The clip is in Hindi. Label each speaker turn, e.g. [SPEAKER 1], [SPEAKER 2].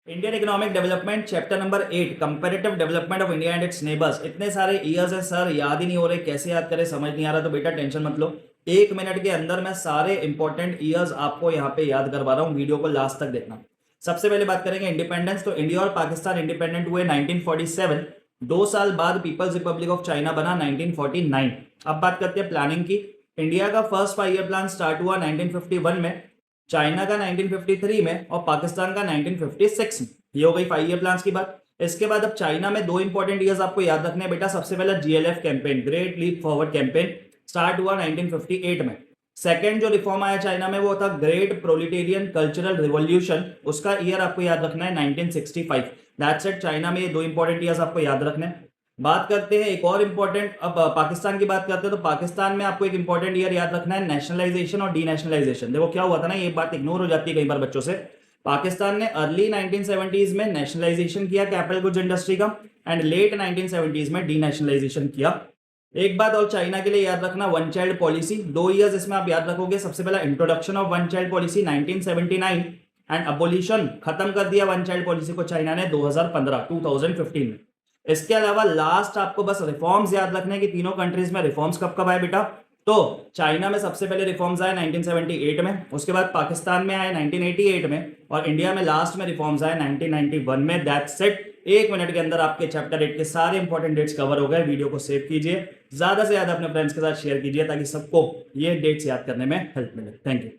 [SPEAKER 1] Indian economic development chapter number 8 comparative development of India and it's neighbours. इतने सारे ईयर्स हैं सर, याद ही नहीं हो रहे, कैसे याद करें, समझ नहीं आ रहा। तो बेटा टेंशन मत लो, 1 मिनट के अंदर मैं सारे इंपॉर्टेंट ईयर्स आपको यहाँ पे याद करवा रहा हूँ। वीडियो को लास्ट तक देखना। सबसे पहले बात करेंगे इंडिपेंडेंस। तो इंडिया और पाकिस्तान इंडिपेंडेंट हुए 1947। 2 साल बाद पीपल्स रिपब्लिक ऑफ चाइना बना 1949। अब बात करते हैं प्लानिंग की। इंडिया का फर्स्ट 5 ईयर प्लान स्टार्ट हुआ 1951 में, चाइना का 1953 में और पाकिस्तान का 1956 में। ये हो गई 5 ईयर प्लान्स की बात। इसके बाद अब चाइना में 2 इंपॉर्टेंट ईयर्स आपको याद रखने हैं बेटा। सबसे पहला GLF campaign, great leap forward campaign, start हुआ 1958 में। सेकेंड जो रिफॉर्म आया चाइना में वो था ग्रेट प्रोलिटेरियन कल्चरल रिवॉल्यूशन, उसका ईयर आपको याद रखना है 1965। दैट्स इट, चाइना में ये 2 इंपॉर्टेंट ईयर्स आपको याद रखने हैं। बात करते हैं एक और इंपॉर्टेंट, अब पाकिस्तान की बात करते हैं। तो पाकिस्तान में आपको एक इंपॉर्टेंट ईयर याद रखना है, नेशनलाइजेशन और डीनेशनलाइजेशन। देखो क्या हुआ था ना, ये बात इग्नोर हो जाती है कई बार बच्चों से। पाकिस्तान ने अर्ली 1970s में नेशनलाइजेशन किया कैपिटल गुड्स इंडस्ट्री का, एंड लेट 1970s में डीनेशनलाइजेशन किया। एक बात और चाइना के लिए याद रखना, वन चाइल्ड पॉलिसी। 2 ईयर्स इसमें आप याद रखोगे। सबसे पहला introduction of one child policy 1979 and abolition, खत्म कर दिया वन चाइल्ड पॉलिसी को चाइना ने 2015 में। इसके अलावा लास्ट आपको बस रिफॉर्म्स याद रखने की, तीनों कंट्रीज में रिफॉर्म्स कब कब आए बेटा। तो चाइना में सबसे पहले रिफॉर्म्स आए 1978 में, उसके बाद पाकिस्तान में आए 1988 में, और इंडिया में लास्ट में रिफॉर्म्स आए 1991 में। That's it. 1 मिनट के अंदर आपके चैप्टर 8 के सारे इंपॉर्टेंट डेट्स कवर हो गए। वीडियो को सेव कीजिए, ज्यादा से ज्यादा अपने फ्रेंड्स के साथ शेयर कीजिए ताकि सबको ये डेट्स याद करने में हेल्प मिले। Thank you.